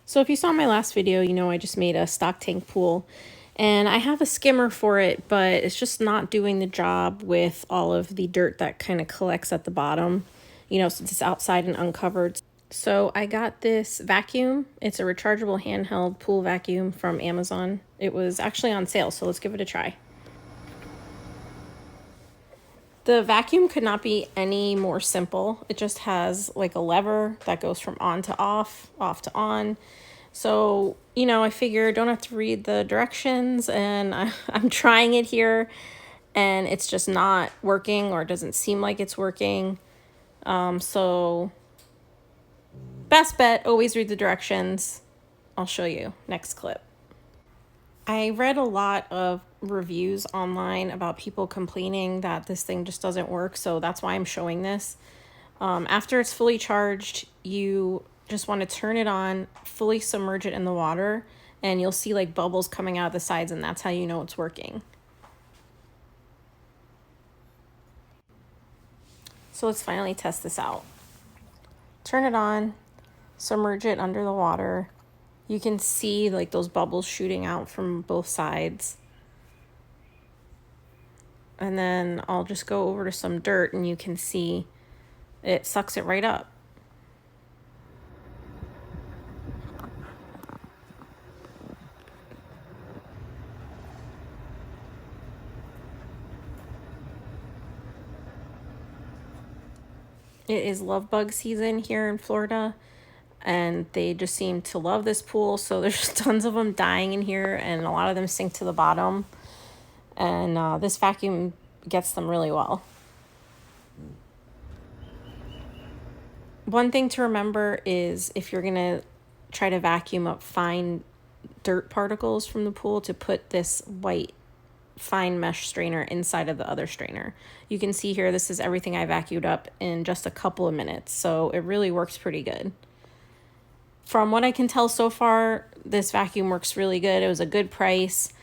So if you saw my last video, you know I just made a stock tank pool, and I have a skimmer for it, but it's just not doing the job with all of the dirt that kind of collects at the bottom, you know, since it's outside and uncovered. So I got this vacuum. It's a rechargeable handheld pool vacuum from Amazon. It was actually on sale, so let's give it a try. The vacuum could not be any more simple. It just has like a lever that goes from on to off, off to on. So, you know, I figure don't have to read the directions, and I'm trying it here and it's just not working, or it doesn't seem like it's working. So best bet, always read the directions. I'll show you next clip. I read a lot of reviews online about people complaining that this thing just doesn't work, so that's why I'm showing this. After it's fully charged, you just want to turn it on, fully submerge it in the water, and you'll see like bubbles coming out of the sides, and that's how you know it's working. So let's finally test this out. Turn it on, submerge it under the water. You can see like those bubbles shooting out from both sides. And then I'll just go over to some dirt and you can see it sucks it right up. It is love bug season here in Florida, and they just seem to love this pool. So there's just tons of them dying in here, and a lot of them sink to the bottom. And this vacuum gets them really well. One thing to remember is if you're gonna try to vacuum up fine dirt particles from the pool, to put this white fine mesh strainer inside of the other strainer. You can see here, this is everything I vacuumed up in just a couple of minutes, so it really works pretty good. From what I can tell so far, this vacuum works really good. It was a good price.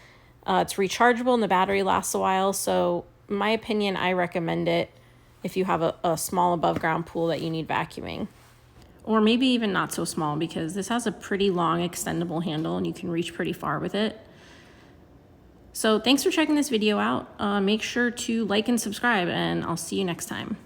It's rechargeable and the battery lasts a while, so in my opinion, I recommend it if you have a small above ground pool that you need vacuuming. Or maybe even not so small, because this has a pretty long extendable handle and you can reach pretty far with it. So thanks for checking this video out. Make sure to like and subscribe, and I'll see you next time.